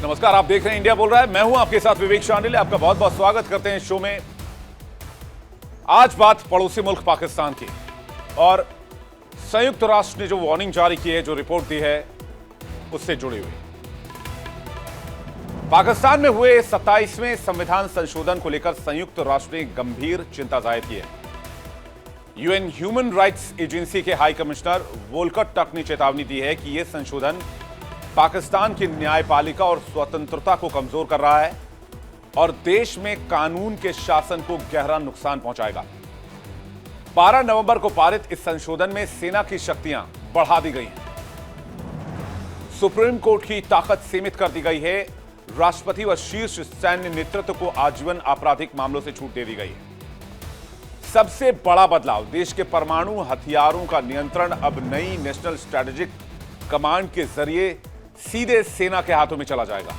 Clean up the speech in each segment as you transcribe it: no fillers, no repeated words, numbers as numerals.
नमस्कार, आप देख रहे हैं इंडिया बोल रहा है। मैं हूं आपके साथ विवेक शांडिल्य। आपका बहुत बहुत स्वागत करते हैं शो में। आज बात पड़ोसी मुल्क पाकिस्तान की, और संयुक्त राष्ट्र ने जो वार्निंग जारी की है, जो रिपोर्ट दी है, उससे जुड़ी हुई। पाकिस्तान में हुए 27वें संविधान संशोधन को लेकर संयुक्त राष्ट्र ने गंभीर चिंता जाहिर की है। यूएन ह्यूमन राइट्स एजेंसी के हाई कमिश्नर वोल्कर टर्क ने चेतावनी दी है कि यह संशोधन पाकिस्तान की न्यायपालिका और स्वतंत्रता को कमजोर कर रहा है और देश में कानून के शासन को गहरा नुकसान पहुंचाएगा। 12 नवंबर को पारित इस संशोधन में सेना की शक्तियां बढ़ा दी गई हैं, सुप्रीम कोर्ट की ताकत सीमित कर दी गई है, राष्ट्रपति व शीर्ष सैन्य नेतृत्व को आजीवन आपराधिक मामलों से छूट दे दी गई है। सबसे बड़ा बदलाव, देश के परमाणु हथियारों का नियंत्रण अब नई नेशनल स्ट्रेटेजिक कमांड के जरिए सीधे सेना के हाथों में चला जाएगा।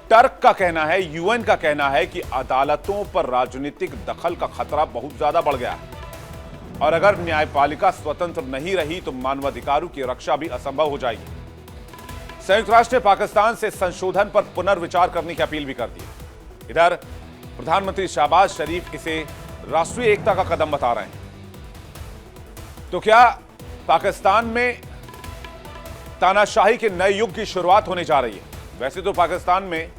टर्क का कहना है, यूएन का कहना है कि अदालतों पर राजनीतिक दखल का खतरा बहुत ज्यादा बढ़ गया है और अगर न्यायपालिका स्वतंत्र नहीं रही तो मानवाधिकारों की रक्षा भी असंभव हो जाएगी। संयुक्त राष्ट्र ने पाकिस्तान से संशोधन पर पुनर्विचार करने की अपील भी कर दी। इधर प्रधानमंत्री शहबाज शरीफ इसे राष्ट्रीय एकता का कदम बता रहे हैं। तो क्या पाकिस्तान में तानाशाही के नए युग की शुरुआत होने जा रही है? वैसे तो पाकिस्तान में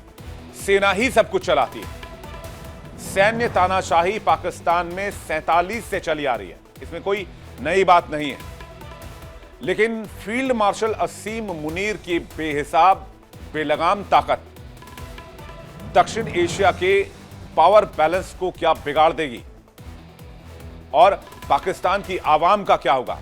सेना ही सब कुछ चलाती है। सैन्य तानाशाही पाकिस्तान में 47 से चली आ रही है, इसमें कोई नई बात नहीं है। लेकिन फील्ड मार्शल असीम मुनीर की बेहिसाब बेलगाम ताकत दक्षिण एशिया के पावर बैलेंस को क्या बिगाड़ देगी और पाकिस्तान की आवाम का क्या होगा?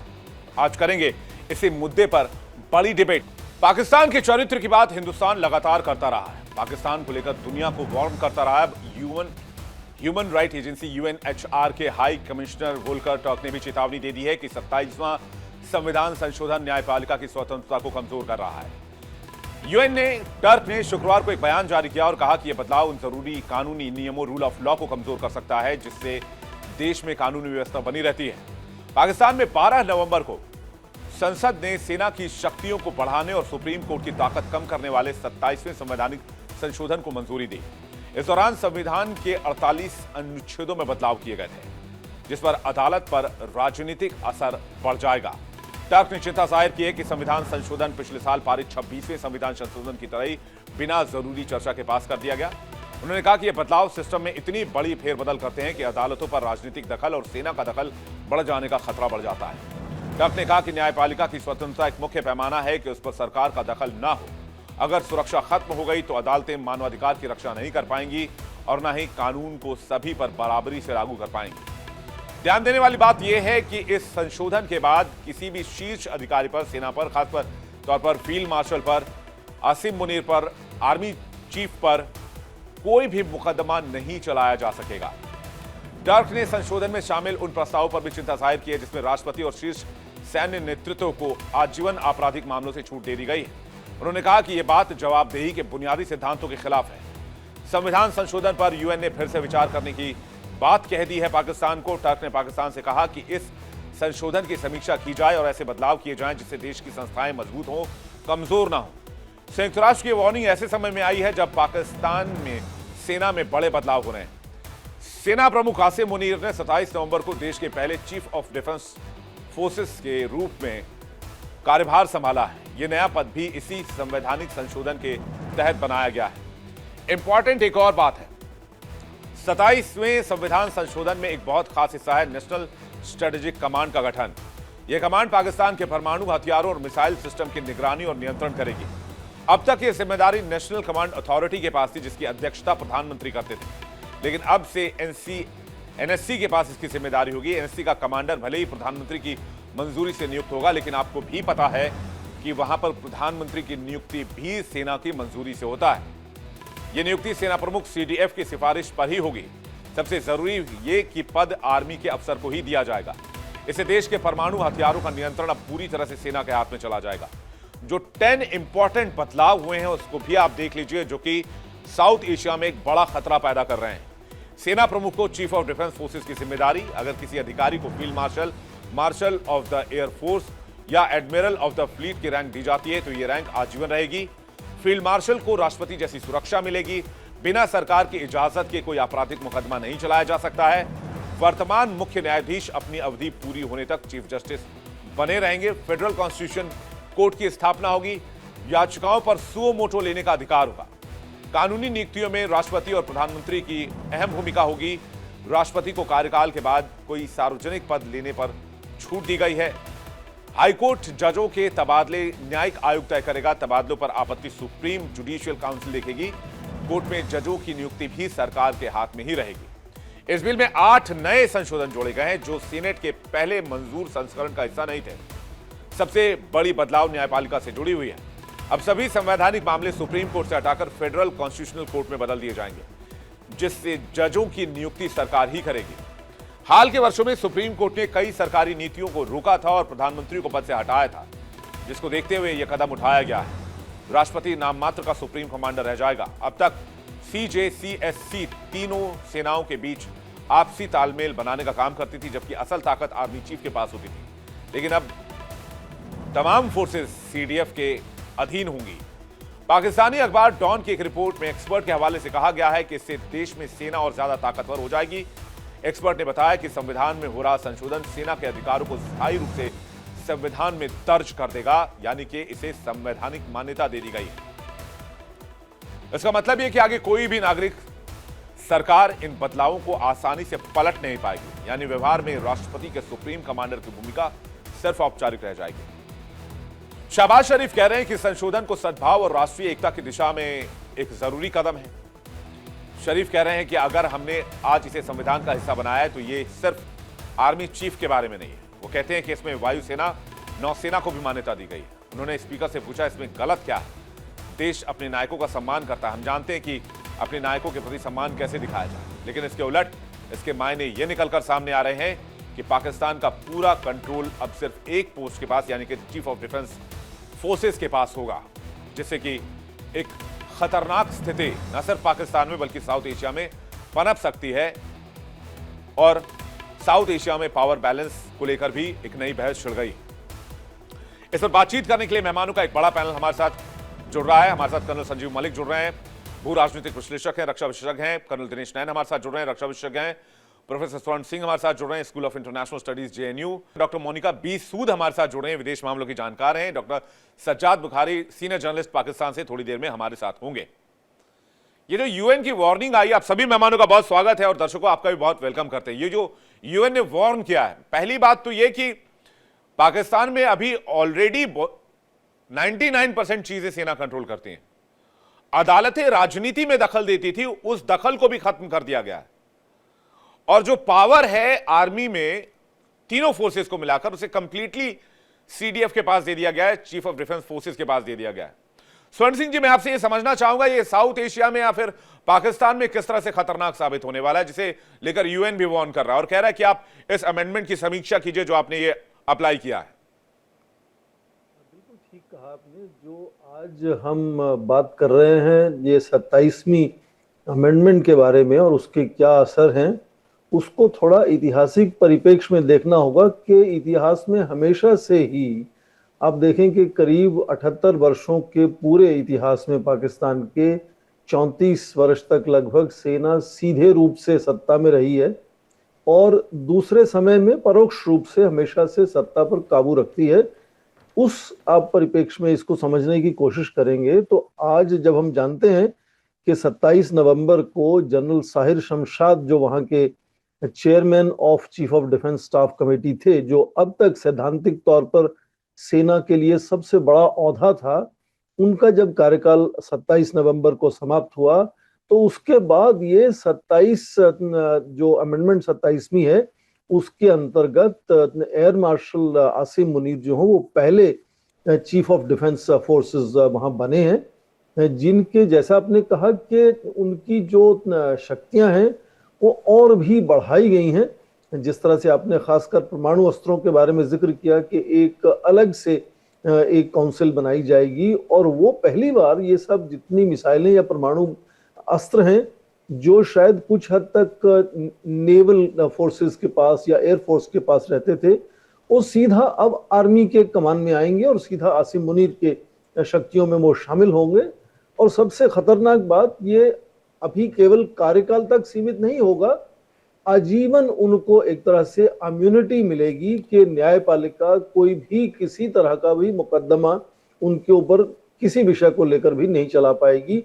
आज करेंगे इसी मुद्दे पर बड़ी डिबेट। पाकिस्तान के चरित्र की बात हिंदुस्तान लगातार करता रहा है, पाकिस्तान को लेकर दुनिया को वार्न करता रहा है। ह्यूमन राइट एजेंसी यूएनएचआर के हाई कमिश्नर वोल्कर टर्क ने भी चेतावनी दे दी है कि 27वां संविधान संशोधन न्यायपालिका की स्वतंत्रता को कमजोर कर रहा है। टर्क ने शुक्रवार को एक बयान जारी किया और कहा कि यह बदलाव उन जरूरी कानूनी नियमों, रूल ऑफ लॉ को कमजोर कर सकता है जिससे देश में कानूनी व्यवस्था बनी रहती है। पाकिस्तान में 12 नवंबर को संसद ने सेना की शक्तियों को बढ़ाने और सुप्रीम कोर्ट की ताकत कम करने वाले 27वें संवैधानिक संशोधन को मंजूरी दी। इस दौरान संविधान के 48 अनुच्छेदों में बदलाव किए गए थे, जिस पर अदालत पर राजनीतिक असर बढ़ जाएगा। टर्क ने चिंता जाहिर की है कि संविधान संशोधन पिछले साल पारित 26वें संविधान संशोधन की तरह ही बिना जरूरी चर्चा के पास कर दिया गया। उन्होंने कहा कि यह बदलाव सिस्टम में इतनी बड़ी फेरबदल करते हैं कि अदालतों पर राजनीतिक दखल और सेना का दखल बढ़ जाने का खतरा बढ़ जाता है। टर्क ने कहा कि न्यायपालिका की स्वतंत्रता एक मुख्य पैमाना है कि उस पर सरकार का दखल ना हो। अगर सुरक्षा खत्म हो गई तो अदालतें मानवाधिकार की रक्षा नहीं कर पाएंगी और न ही कानून को सभी पर बराबरी से लागू कर पाएंगी। ध्यान देने वाली बात यह है कि इस संशोधन के बाद किसी भी शीर्ष अधिकारी पर, सेना पर, खास तौर पर फील्ड मार्शल पर, आसिम मुनीर पर, आर्मी चीफ पर कोई भी मुकदमा नहीं चलाया जा सकेगा। टर्क ने संशोधन में शामिल उन प्रस्तावों पर भी चिंता जाहिर की है जिसमें राष्ट्रपति और शीर्ष सैन्य नेतृत्व को आजीवन आपराधिक मामलों से छूट दे दी गई है। उन्होंने कहा कि यह बात जवाबदेही के बुनियादी सिद्धांतों के खिलाफ है। संविधान संशोधन पर यूएन ने फिर से विचार करने की बात कह दी है पाकिस्तान को। टर्क ने पाकिस्तान से कहा कि इस संशोधन की समीक्षा की जाए और ऐसे बदलाव किए जाएं जिससे देश की संस्थाएं मजबूत हों, कमजोर ना हो। संयुक्त राष्ट्र की वार्निंग ऐसे समय में आई है जब पाकिस्तान में सेना में बड़े बदलाव हो रहे हैं। सेना प्रमुख आसिम मुनीर ने 27 नवंबर को देश के पहले चीफ ऑफ डिफेंस फोर्सेस के रूप में कार्यभार संभाला है। यह नया पद भी इसी संवैधानिक संशोधन के तहत बनाया गया है। इंपॉर्टेंट एक और बात है, 27वें संविधान संशोधन में एक बहुत खास हिस्सा है नेशनल स्ट्रेटेजिक कमांड का गठन। यह कमांड पाकिस्तान के परमाणु हथियारों और मिसाइल सिस्टम की निगरानी और नियंत्रण करेगी। अब तक यह जिम्मेदारी नेशनल कमांड अथॉरिटी के पास थी जिसकी अध्यक्षता प्रधानमंत्री करते थे, लेकिन अब से एनएससी के पास इसकी जिम्मेदारी होगी। एनएससी का कमांडर भले ही प्रधानमंत्री की मंजूरी से नियुक्त होगा, लेकिन आपको भी पता है कि वहां पर प्रधानमंत्री की नियुक्ति भी सेना की मंजूरी से होता है। यह नियुक्ति सेना प्रमुख सीडीएफ की सिफारिश पर ही होगी। सबसे जरूरी ये कि पद आर्मी के अफसर को ही दिया जाएगा। इससे देश के परमाणु हथियारों का नियंत्रण अब पूरी तरह से सेना के हाथ में चला जाएगा। जो 10 इंपॉर्टेंट बदलाव हुए हैं उसको भी आप देख लीजिए, जो कि साउथ एशिया में एक बड़ा खतरा पैदा कर रहे हैं। सेना प्रमुख को चीफ ऑफ डिफेंस फोर्सेस की जिम्मेदारी, अगर किसी अधिकारी को field marshal, marshal of the air force या एडमिरल ऑफ द फ्लीट की रैंक दी जाती है तो यह रैंक आजीवन रहेगी। फील्ड मार्शल को राष्ट्रपति जैसी सुरक्षा मिलेगी, बिना सरकार की इजाजत के कोई आपराधिक मुकदमा नहीं चलाया जा सकता है। वर्तमान मुख्य न्यायाधीश अपनी अवधि पूरी होने तक चीफ जस्टिस बने रहेंगे। फेडरल कॉन्स्टिट्यूशन कोर्ट की स्थापना होगी। याचिकाओं पर सुओ मोटो लेने का अधिकार होगा। कानूनी नियुक्तियों में राष्ट्रपति और प्रधानमंत्री की अहम भूमिका होगी। राष्ट्रपति को कार्यकाल के बाद कोई सार्वजनिक पद लेने पर छूट दी गई है। हाईकोर्ट जजों के तबादले न्यायिक आयोग तय करेगा। तबादलों पर आपत्ति सुप्रीम जुडिशियल काउंसिल देखेगी। कोर्ट में जजों की नियुक्ति भी सरकार के हाथ में ही रहेगी। इस बिल में 8 नए संशोधन जोड़े गए हैं जो सीनेट के पहले मंजूर संस्करण का हिस्सा नहीं थे। सबसे बड़ी बदलाव न्यायपालिका से जुड़ी हुई है। अब सभी संवैधानिक मामले सुप्रीम कोर्ट से हटाकर फेडरल कॉन्स्टिट्यूशनल कोर्ट में बदल दिए जाएंगे, जिससे जजों की नियुक्ति सरकार ही करेगी। हाल के वर्षों में सुप्रीम कोर्ट ने कई सरकारी नीतियों को रोका था और प्रधानमंत्री को पद से हटाया था, जिसको देखते हुए यह कदम उठाया गया है। राष्ट्रपति नाम मात्र का सुप्रीम कमांडर रह जाएगा। अब तक CJCSC तीनों सेनाओं के बीच आपसी तालमेल बनाने का काम करती थी, जबकि असल ताकत आर्मी चीफ के पास होती थी। लेकिन अब तमाम फोर्सेस CDF के अधीन होंगी। पाकिस्तानी अखबार डॉन की एक रिपोर्ट में एक्सपर्ट के हवाले से कहा गया है कि इससे देश में सेना और ज्यादा ताकतवर हो जाएगी। एक्सपर्ट ने बताया कि संविधान में हो रहा संशोधन सेना के अधिकारों को स्थायी रूप से संविधान में दर्ज कर देगा, यानी कि इसे संवैधानिक मान्यता दे दी गई है। इसका मतलब यह कि आगे कोई भी नागरिक सरकार इन बदलावों को आसानी से पलट नहीं पाएगी, यानी व्यवहार में राष्ट्रपति के सुप्रीम कमांडर की भूमिका सिर्फ औपचारिक रह जाएगी। शहबाज शरीफ कह रहे हैं कि संशोधन को सद्भाव और राष्ट्रीय एकता की दिशा में एक जरूरी कदम है। शरीफ कह रहे हैं कि अगर हमने आज इसे संविधान का हिस्सा बनाया है तो ये सिर्फ आर्मी चीफ के बारे में नहीं है। वो कहते हैं कि इसमें वायुसेना, नौसेना को भी मान्यता दी गई है। उन्होंने स्पीकर से पूछा, इसमें गलत क्या है? देश अपने नायकों का सम्मान करता है। हम जानते हैं कि अपने नायकों के प्रति सम्मान कैसे दिखाया जाए, लेकिन इसके उलट इसके मायने ये निकलकर सामने आ रहे हैं कि पाकिस्तान का पूरा कंट्रोल अब सिर्फ एक पोस्ट के पास, यानी कि चीफ ऑफ डिफेंस फोर्सेस के पास होगा, जिससे कि एक खतरनाक स्थिति न सिर्फ पाकिस्तान में बल्कि साउथ एशिया में पनप सकती है। और साउथ एशिया में पावर बैलेंस को लेकर भी एक नई बहस छिड़ गई। इस पर बातचीत करने के लिए मेहमानों का एक बड़ा पैनल हमारे साथ जुड़ रहा है। हमारे साथ कर्नल संजीव मलिक जुड़ रहे हैं, भू राजनीतिक विश्लेषक हैं, रक्षा विशेषज्ञ हैं। कर्नल दिनेश नैन हमारे साथ जुड़ रहे हैं, रक्षा विशेषज्ञ हैं। प्रोफेसर स्वर्ण सिंह हमारे साथ जुड़ रहे हैं, school of international studies JNU। Doctor Monika B Sood हमारे साथ जुड़ रहे हैं, विदेश मामलों की जानकार हैं। Doctor Sajjad Bukhari senior journalist Pakistan से थोड़ी देर में हमारे साथ होंगे। ये जो UN की वार्निंग आई, आप सभी मेहमानों का बहुत स्वागत है और दर्शकों आपका भी बहुत वेलकम करते हैं। ये जो UN ने वार्न किया है, पहली बात तो ये कि पाकिस्तान में अभी ऑलरेडी 99% चीजें सेना कंट्रोल करती हैं। अदालतें राजनीति में दखल देती थी, उस दखल को भी खत्म कर दिया गया है। और जो पावर है आर्मी में तीनों फोर्सेस को मिलाकर, उसे कंप्लीटली CDF के पास दे दिया गया है, चीफ ऑफ डिफेंस फोर्सेस के पास दे दिया गया है। स्वर्ण सिंह जी, मैं आपसे यह समझना चाहूंगा, ये साउथ एशिया में या फिर पाकिस्तान में किस तरह से खतरनाक साबित होने वाला है, जिसे लेकर UN भी वार्न कर रहा है और कह रहा है कि आप इस अमेंडमेंट की समीक्षा कीजिए जो आपने ये अप्लाई किया है। बिल्कुल ठीक कहा आपने। जो आज हम बात कर रहे हैं ये 27वीं अमेंडमेंट के बारे में और उसके क्या असर हैं, उसको थोड़ा ऐतिहासिक परिप्रेक्ष्य में देखना होगा कि इतिहास में हमेशा से ही आप देखें कि करीब 78 वर्षों के पूरे इतिहास में पाकिस्तान के 34 वर्ष तक लगभग सेना सीधे रूप से सत्ता में रही है और दूसरे समय में परोक्ष रूप से हमेशा से सत्ता पर काबू रखती है। उस आप परिप्रेक्ष्य में इसको समझने की कोशिश करेंगे तो आज जब हम जानते हैं कि 27 नवंबर को जनरल साहिर शमशाद, जो वहां के chairman of chief of defence staff committee थे, जो अब तक सैद्धांतिक तौर पर सेना के लिए सबसे बड़ा औहदा था, उनका जब कार्यकाल 27 नवंबर को समाप्त हुआ तो उसके बाद ये 27 जो अमेंडमेंट 27वीं है उसके अंतर्गत एयर मार्शल आसिम मुनीर जो हो वो पहले चीफ ऑफ डिफेंस फोर्सेस वहां बने हैं, जिनके जैसा आपने कहा कि उनकी जो शक्तियां हैं वो और भी बढ़ाई गई हैं। जिस तरह से आपने खासकर परमाणु अस्त्रों के बारे में जिक्र किया कि एक अलग से एक काउंसिल बनाई जाएगी और वो पहली बार ये सब जितनी मिसाइलें या परमाणु अस्त्र हैं जो शायद कुछ हद तक नेवल फोर्सेस के पास या एयर फोर्स के पास रहते थे, वो सीधा अब आर्मी के कमान में आएंगे और सीधा आसिम मुनीर के शक्तियों में वो शामिल होंगे। और सबसे खतरनाक बात, ये अभी केवल कार्यकाल तक सीमित नहीं होगा, आजीवन उनको एक तरह से इम्यूनिटी मिलेगी कि न्यायपालिका कोई भी किसी तरह का भी मुकदमा उनके ऊपर किसी विषय को लेकर भी नहीं चला पाएगी।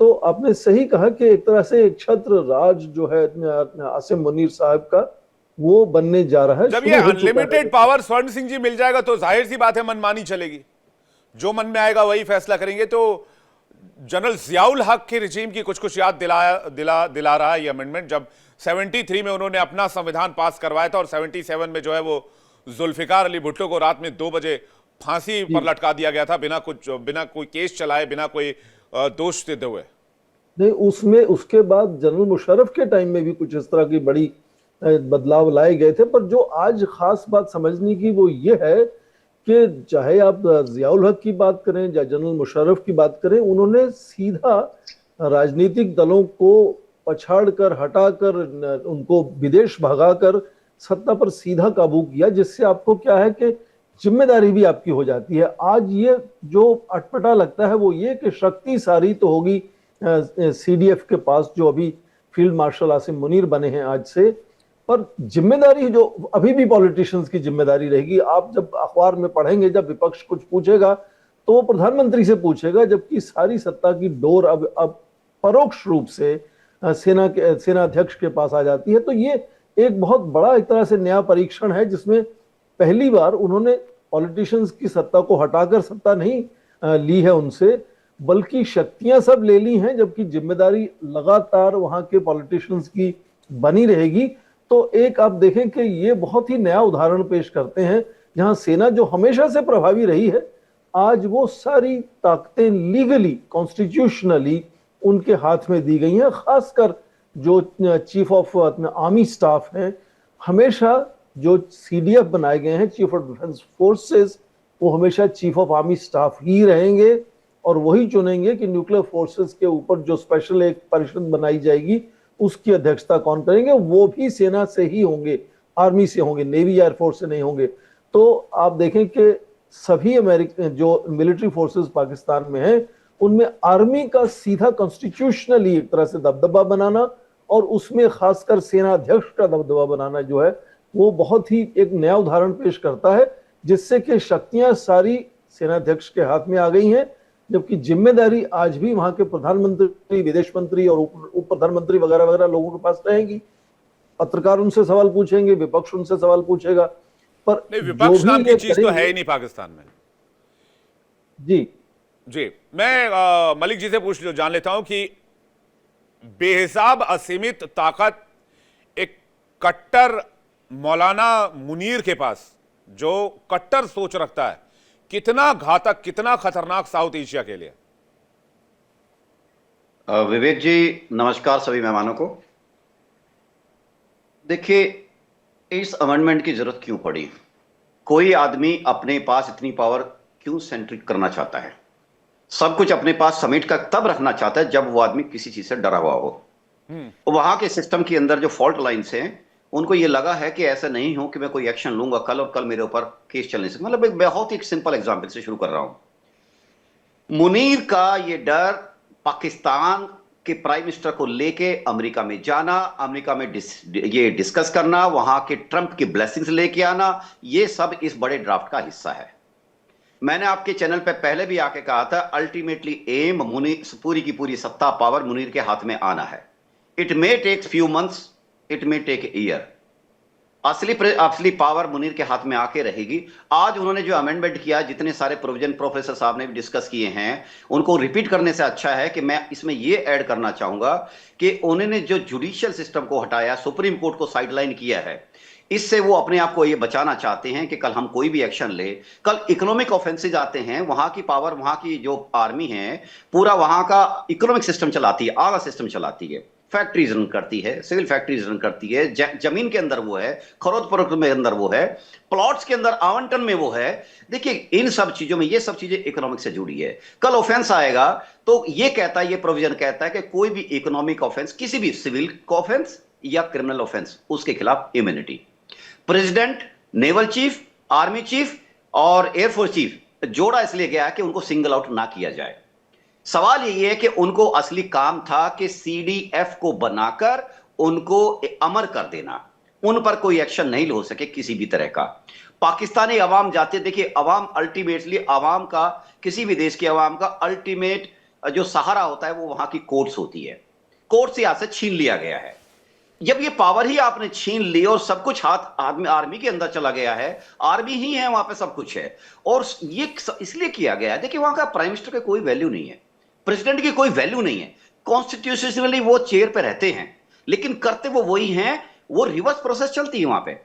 तो आपने सही कहा कि एक तरह से एक छत्र राज जो है आसिम मुनीर साहब का, वो बनने जा रहा है। जब ये अनलिमिटेड पावर स्वर्ण सिंह जी मिल जाएगा तो जाहिर सी बात है मनमानी चलेगी, जो मन में आएगा वही फैसला करेंगे। तो जनरल जियाउल हक के रिजीम की कुछ कुछ याद दिला रहा है ये अमेंडमेंट। जब 73 में उन्होंने अपना संविधान पास करवाया था और 77 में जो है वो जुल्फिकार अली भुट्टो को रात में 2 बजे फांसी पर लटका दिया गया था, बिना कोई केस चलाए, बिना कोई दोष सिद्ध हुए। नहीं, उसमें उसके बाद जनरल मुशर्रफ के टाइम में भी कुछ इस तरह की बड़ी बदलाव लाए गए थे। पर जो आज खास बात समझने की वो ये है कि चाहे आप जियाउल हक की बात करें या जनरल मुशर्रफ की बात करें, उन्होंने सीधा राजनीतिक दलों को पछाड़कर, हटाकर, उनको विदेश भगाकर सत्ता पर सीधा काबू किया, जिससे आपको क्या है कि जिम्मेदारी भी आपकी हो जाती है। आज ये जो अटपटा लगता है वो ये कि शक्ति सारी तो होगी सीडीएफ के पास, जो अभी फील्ड मार्शल आसिम मुनीर बने हैं आज से, पर जिम्मेदारी जो अभी भी पॉलिटिशियंस की जिम्मेदारी रहेगी। आप जब अखबार में पढ़ेंगे, जब विपक्ष कुछ पूछेगा तो वो प्रधानमंत्री से पूछेगा, जबकि सारी सत्ता की डोर अब परोक्ष रूप से सेना अध्यक्ष के पास आ जाती है। तो ये एक बहुत बड़ा एक तरह से नया परीक्षण है, जिसमें पहली बार उन्होंने पॉलिटिशियंस की सत्ता को हटाकर सत्ता नहीं ली है उनसे, बल्कि शक्तियां सब ले ली हैं, जबकि जिम्मेदारी लगातार वहां के पॉलिटिशियंस की बनी रहेगी। तो एक आप देखें कि ये बहुत ही नया उदाहरण पेश करते हैं, जहां सेना जो हमेशा से प्रभावी रही है, आज वो सारी ताकतें लीगली, कॉन्स्टिट्यूशनली उनके हाथ में दी गई हैं। खासकर जो चीफ ऑफ आर्मी स्टाफ हैं, हमेशा जो सीडीएफ बनाए गए हैं, चीफ ऑफ डिफेंस फोर्सेस, वो हमेशा चीफ ऑफ आर्मी स्टाफ ही रहेंगे और वही चुनेंगे कि न्यूक्लियर फोर्सेस के ऊपर जो स्पेशल एक परिषद बनाई जाएगी उसकी अध्यक्षता कौन करेंगे। वो भी सेना से ही होंगे, आर्मी से होंगे, नेवी या एयरफोर्स से नहीं होंगे। तो आप देखें कि सभी अमेरिकन जो मिलिट्री फोर्सेस पाकिस्तान में हैं, उनमें आर्मी का सीधा कॉन्स्टिट्यूशनली एक तरह से दबदबा बनाना और उसमें खासकर सेना अध्यक्ष का दबदबा बनाना जो है वो बहुत ही एक नया उदाहरण पेश करता है, जिससे कि शक्तियां सारी सेनाध्यक्ष के हाथ में आ गई हैं, जबकि जिम्मेदारी आज भी वहां के प्रधानमंत्री, विदेश मंत्री और उप प्रधानमंत्री वगैरह वगैरह लोगों के पास रहेगी। पत्रकार उनसे सवाल पूछेंगे, विपक्ष उनसे सवाल पूछेगा, पर नहीं, विपक्ष नाम की चीज तो है ही नहीं पाकिस्तान में। जी मैं मलिक जी से जान लेता हूं कि बेहिसाब असीमित ताकत एक कट्टर मौलाना मुनीर के पास, जो कट्टर सोच रखता है, कितना घातक, कितना खतरनाक साउथ एशिया के लिए। विवेक जी नमस्कार सभी मेहमानों को। देखिए, इस अमेंडमेंट की जरूरत क्यों पड़ी? कोई आदमी अपने पास इतनी पावर क्यों सेंट्रिक करना चाहता है? सब कुछ अपने पास समेट कर तब रखना चाहता है जब वो आदमी किसी चीज से डरा हुआ हो। वहां के सिस्टम के अंदर जो फॉल्ट लाइन्स हैं, उनको ये लगा है कि ऐसा नहीं हो कि मैं कोई एक्शन लूंगा कल और कल मेरे ऊपर केस चलने से। मतलब एक बहुत ही सिंपल एग्जांपल से शुरू कर रहा हूं। मुनीर का ये डर पाकिस्तान के प्राइम मिनिस्टर को लेके अमेरिका में जाना, अमेरिका में ये डिस्कस करना, वहां के ट्रंप की ब्लेसिंग्स लेके आना, ये सब इस बड़े ड्राफ्ट का हिस्सा है। मैंने आपके चैनल पे पहले भी आके कहा था, अल्टीमेटली एम मुनीर, पूरी की पूरी सत्ता पावर मुनीर के हाथ में आना है। It may take few months, it may take year. असली पावर मुनीर के हाथ में आके रहेगी। आज उन्होंने जो अमेंडमेंट किया, जितने सारे प्रोविजन प्रोफेसर साहब ने भी डिस्कस किए हैं, उनको रिपीट करने से अच्छा है कि मैं इसमें यह ऐड करना चाहूंगा कि उन्होंने जो जुडिशियल सिस्टम को हटाया, सुप्रीम कोर्ट को साइडलाइन किया है, इससे वो अपने आप को ये बचाना चाहते हैं कि कल हम कोई भी एक्शन ले, कल इकोनॉमिक ऑफेंसेस आते हैं, वहां की पावर, वहां की जो आर्मी है, पूरा वहां का इकोनॉमिक सिस्टम चलाती है, आला सिस्टम चलाती है, फैक्ट्रीज रन करती है, सिविल फैक्ट्रीज रन करती है, जमीन के अंदर वो है, खरोद फरोख्त में अंदर वो है, प्लॉट्स के अंदर आवंटन में वो है। देखिए, इन सब चीजों में ये सब चीजें इकोनॉमिक से जुड़ी है। कल ऑफेंस आएगा तो ये कहता है, ये प्रोविजन कहता है कि कोई भी इकोनॉमिक ऑफेंस, किसी भी सिविल ऑफेंस या क्रिमिनल ऑफेंस, उसके खिलाफ immunity. President, naval chief, army chief और एयरफोर्स चीफ जोड़ा इसलिए गया है कि उनको सिंगल आउट ना किया जाए। सवाल यही है कि उनको असली काम था कि सीडीएफ को बनाकर उनको अमर कर देना, उन पर कोई एक्शन नहीं हो सके किसी भी तरह का। पाकिस्तानी अवाम जाते, देखिए अवाम अल्टीमेटली, अवाम का, किसी भी देश के अवाम का अल्टीमेट जो सहारा होता है वो वहां की कोर्ट्स होती है। कोर्ट से यहां से छीन लिया गया है। जब ये पावर ही आपने छीन ली और सब कुछ हाथ आर्मी के अंदर चला गया है, आर्मी ही है वहां पे, सब कुछ है, और ये इसलिए किया गया है। देखिए वहां का प्राइम मिनिस्टर का कोई वैल्यू नहीं है, प्रेसिडेंट की कोई वैल्यू नहीं है, कॉन्स्टिट्यूशनली वो चेयर पे रहते हैं, लेकिन करते वो वही हैं। वो रिवर्स प्रोसेस चलती है वहां पे,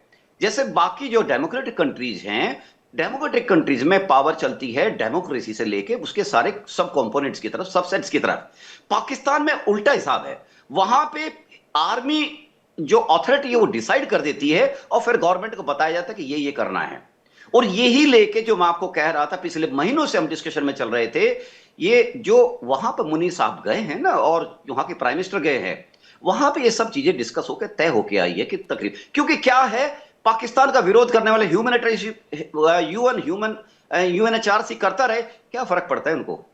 जैसे बाकी जो डेमोक्रेटिक कंट्रीज हैं, डेमोक्रेटिक कंट्रीज में पावर चलती है डेमोक्रेसी से लेके उसके सारे सब कंपोनेंट्स की तरफ, सबसेट्स की तरफ। पाकिस्तान में उल्टा हिसाब है, वहां पे आर्मी जो अथॉरिटी है वो डिसाइड कर देती है और फिर गवर्नमेंट को बताया जाता है कि ये करना है। और यही लेके जो मैं आपको कह रहा था, पिछले महीनों से हम डिस्कशन में चल रहे थे, ये जो वहां पर मुनीर साहब गए हैं ना और वहां के प्राइम मिनिस्टर गए हैं, वहां पे ये सब चीजें डिस्कस होकर तय होके आई है कि तकरीब, क्योंकि क्या है, पाकिस्तान का विरोध करने वाले यूएनएचआरसी करता रहे, क्या फर्क पड़ता है उनको?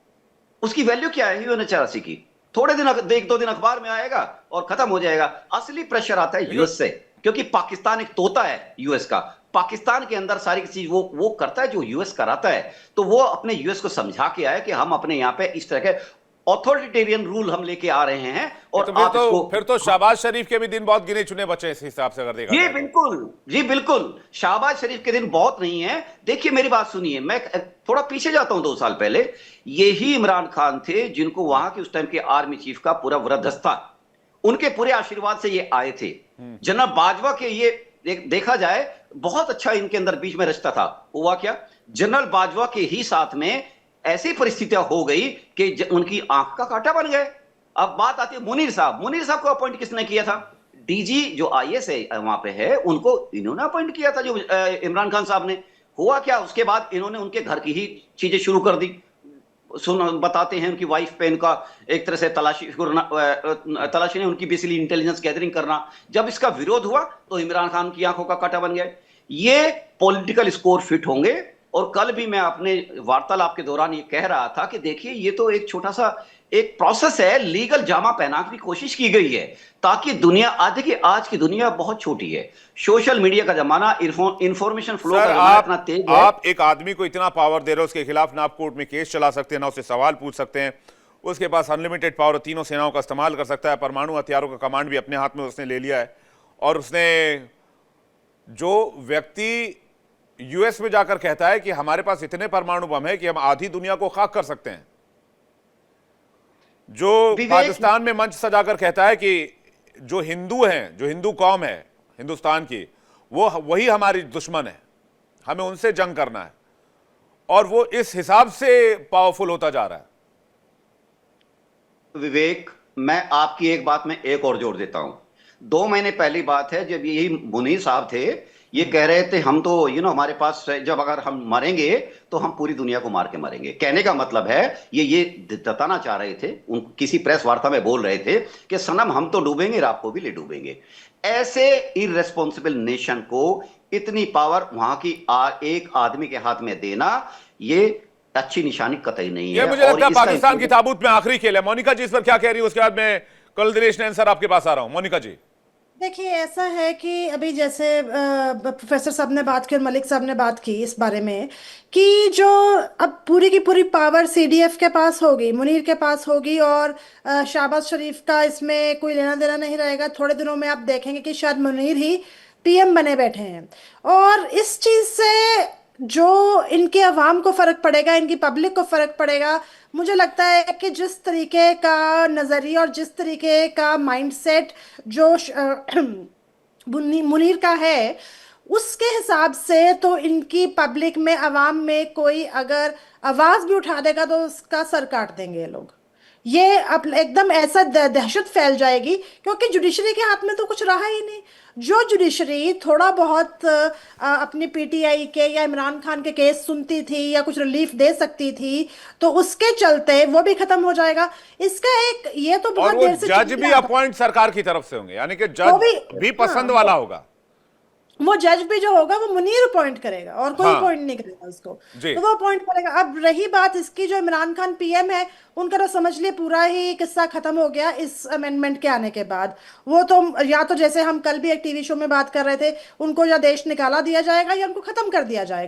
उसकी वैल्यू क्या है यूएनएचआरसी की? थोड़े दिन, एक दो दिन अखबार में आएगा और खत्म हो जाएगा। असली प्रेशर आता है यूएस से, क्योंकि पाकिस्तान एक तोता है यूएस का। पाकिस्तान के अंदर सारी चीज वो करता है जो यूएस कराता है। तो वो अपने यूएस को समझा के आया कि हम अपने यहां पे इस तरह के ऑथोरिटेरियन रूल हम लेके आ रहे हैं। और फिर तो शहबाज शरीफ के भी दिन बहुत गिने चुने बचे इस हिसाब से, अगर देखा जी जाए तो। बिल्कुल, जी बिल्कुल, शहबाज शरीफ के दिन बहुत नहीं है। देखिए मेरी बात सुनिए, मैं थोड़ा पीछे जाता हूं, 2 साल पहले यही इमरान खान थे जिनको वहां के उस टाइम के आर्मी चीफ का पूरा वृद्धस्था, उनके पूरे आशीर्वाद से ये आए थे। जनरल बाजवा के ये देखा जाए बहुत अच्छा इनके अंदर बीच में रिश्ता था। हुआ क्या, जनरल बाजवा के ही साथ में ऐसी परिस्थितियां हो गई कि उनकी आंख का कांटा बन गए। अब बात आती है मुनीर साहब, मुनीर साहब को अपॉइंट किसने किया था? डीजी जो आईएएस है वहां पे है, उनको इन्होंने अपॉइंट किया था, जो इमरान खान साहब ने। हुआ क्या, उसके बाद इन्होंने उनके घर की ही चीजें शुरू कर दी। बताते हैं उनकी वाइफ पे इनका एक तरह से तलाशी ने उनकी बेसिकली इंटेलिजेंस गैदरिंग करना। जब इसका विरोध हुआ तो इमरान खान की आंखों का कांटा बन गया। ये पॉलिटिकल स्कोर फिट होंगे। और कल भी मैं अपने वार्तालाप के दौरान ये कह रहा था कि देखिए ये तो एक छोटा सा एक प्रोसेस है, लीगल जामा पहनाने की कोशिश की गई है ताकि दुनिया, देखिए आज की दुनिया बहुत छोटी है, सोशल मीडिया का जमाना, इंफॉर्मेशन फ्लो का जमाना इतना तेज है। आप एक आदमी को इतना पावर दे रहे हो, उसके खिलाफ ना आप कोर्ट में केस चला सकते हैं, ना उससे सवाल पूछ सकते हैं, उसके पास अनलिमिटेड पावर, तीनों सेनाओं का इस्तेमाल कर सकता है, परमाणु हथियारों का कमांड भी अपने हाथ में उसने ले लिया है। और उसने, जो व्यक्ति यूएस में जाकर कहता है कि हमारे पास इतने परमाणु बम है कि हम आधी दुनिया को खाक कर सकते हैं, जो पाकिस्तान में मंच सजाकर कहता है कि जो हिंदू हैं, जो हिंदू कौम है हिंदुस्तान की, वो वही हमारी दुश्मन है, हमें उनसे जंग करना है, और वो इस हिसाब से पावरफुल होता जा रहा है। विवेक, मैं आपकी एक बात में एक और जोड़ देता हूं। 2 महीने पहली बात है जब यही मुनीर साहब थे, ये कह रहे थे हम तो हमारे पास जब अगर हम मरेंगे तो हम पूरी दुनिया को मार के मरेंगे। कहने का मतलब है ये बताना चाह रहे थे, किसी प्रेस वार्ता में बोल रहे थे कि सनम हम तो डूबेंगे और आपको भी ले डूबेंगे। ऐसे इररेस्पॉन्सिबल नेशन को इतनी पावर वहां की एक आदमी के हाथ में देना, ये अच्छी निशानी कतई नहीं है। ये मुझे लगता है पाकिस्तान की ताबूत में आखिरी खेल है। मोनिका जी इस पर क्या कह रही है, उसके बाद में कल दिनेश नैन सर आपके पास आ रहा हूं। मोनिका जी, देखिए ऐसा है कि अभी जैसे प्रोफेसर साहब ने बात की और मलिक साहब ने बात की इस बारे में कि जो अब पूरी की पूरी पावर सीडीएफ के पास होगी, मुनीर के पास होगी, और शहबाज शरीफ का इसमें कोई लेना देना नहीं रहेगा। थोड़े दिनों में आप देखेंगे कि शायद मुनीर ही पीएम बने बैठे हैं। और इस चीज़ से जो इनके अवाम को फ़र्क पड़ेगा, इनकी पब्लिक को फ़र्क पड़ेगा, मुझे लगता है कि जिस तरीके का नज़रिया और जिस तरीके का माइंडसेट जो मुनीर का है, उसके हिसाब से तो इनकी पब्लिक में, अवाम में कोई अगर आवाज़ भी उठा देगा तो उसका सर काट देंगे ये लोग। ये अब एकदम ऐसा दहशत फैल जाएगी, क्योंकि जुडिशरी के हाथ में तो कुछ रहा ही नहीं। जो जुडिशरी थोड़ा बहुत अपनी पीटीआई के या इमरान खान के केस सुनती थी या कुछ रिलीफ दे सकती थी, तो उसके चलते वो भी खत्म हो जाएगा। इसका एक ये तो बहुत देर से जज भी अपॉइंट सरकार की तरफ से होंगे, यानी कि जज भी पसंद वाला होगा। वो जज भी जो होगा वो मुनीर अपॉइंट करेगा और कोई हाँ अपॉइंट नहीं करेगा उसको। जी। तो वो अपॉइंट करेगा। अब रही बात इसकी, जो इमरान खान पीएम है, उनका तो समझ लिए पूरा ही किस्सा खत्म हो गया इस अमेंडमेंट के आने के बाद। वो तो या तो जैसे हम कल भी एक टीवी शो में बात कर रहे थे, उनको या देश निकाला दिया जाएगा या उनको खत्म कर दिया जाएगा।